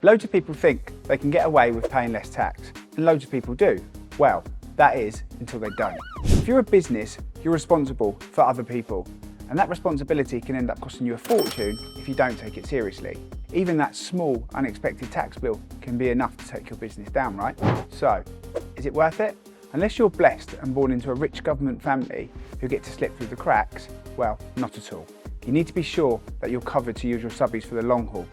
Loads of people think they can get away with paying less tax, and loads of people do. Well, that is until they don't. If you're a business, you're responsible for other people, and that responsibility can end up costing you a fortune if you don't take it seriously. Even that small, unexpected tax bill can be enough to take your business down, right? So, is it worth it? Unless you're blessed and born into a rich government family who get to slip through the cracks, well, not at all. You need to be sure that you're covered to use your subbies for the long haul,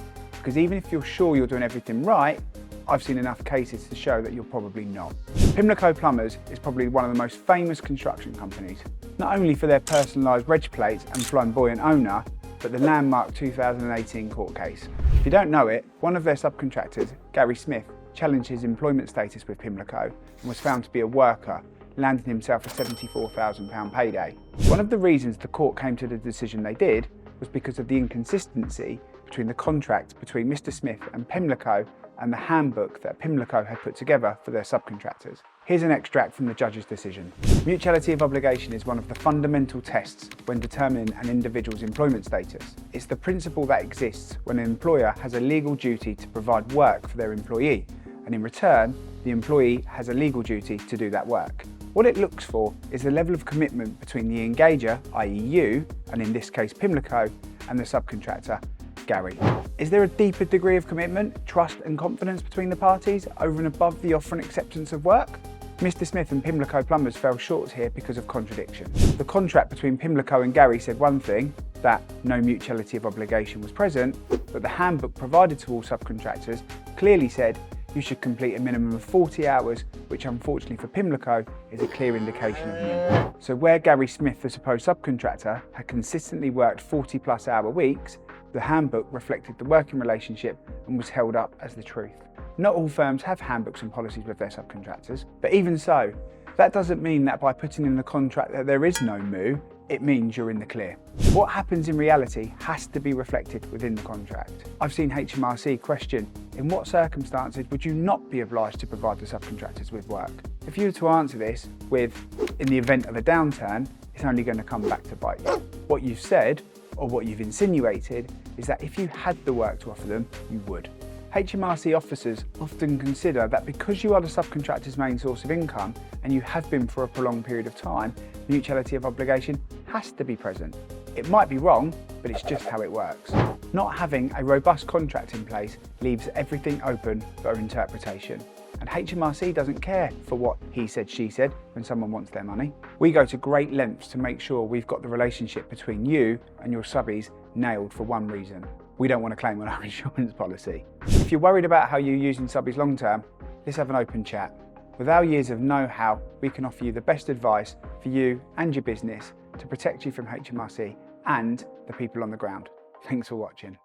because even if you're sure you're doing everything right, I've seen enough cases to show that you're probably not. Pimlico Plumbers is probably one of the most famous construction companies, not only for their personalised reg plates and flamboyant owner, but the landmark 2018 court case. If you don't know it, one of their subcontractors, Gary Smith, challenged his employment status with Pimlico and was found to be a worker, landing himself a £74,000 payday. One of the reasons the court came to the decision they did was because of the inconsistency between the contract between Mr. Smith and Pimlico and the handbook that Pimlico had put together for their subcontractors. Here's an extract from the judge's decision. Mutuality of obligation is one of the fundamental tests when determining an individual's employment status. It's the principle that exists when an employer has a legal duty to provide work for their employee, and in return, the employee has a legal duty to do that work. What it looks for is the level of commitment between the engager, i.e. you, and in this case Pimlico, and the subcontractor, Gary. Is there a deeper degree of commitment, trust and confidence between the parties over and above the offer and acceptance of work? Mr. Smith and Pimlico Plumbers fell short here because of contradiction. The contract between Pimlico and Gary said one thing, that no mutuality of obligation was present, but the handbook provided to all subcontractors clearly said you should complete a minimum of 40 hours, which unfortunately for Pimlico is a clear indication of nil. So where Gary Smith, the supposed subcontractor, had consistently worked 40+ hour weeks, the handbook reflected the working relationship and was held up as the truth. Not all firms have handbooks and policies with their subcontractors, but even so, that doesn't mean that by putting in the contract that there is no moo, it means you're in the clear. What happens in reality has to be reflected within the contract. I've seen HMRC question, in what circumstances would you not be obliged to provide the subcontractors with work? If you were to answer this with, in the event of a downturn, it's only going to come back to bite you. What you've said, or what you've insinuated, is that if you had the work to offer them, you would. HMRC officers often consider that because you are the subcontractor's main source of income, and you have been for a prolonged period of time, mutuality of obligation has to be present. It might be wrong, but it's just how it works. Not having a robust contract in place leaves everything open for interpretation. And HMRC doesn't care for what he said, she said when someone wants their money. We go to great lengths to make sure we've got the relationship between you and your subbies nailed for one reason. We don't want to claim on our insurance policy. If you're worried about how you're using subbies long term, let's have an open chat. With our years of know-how, we can offer you the best advice for you and your business to protect you from HMRC and the people on the ground. Thanks for watching.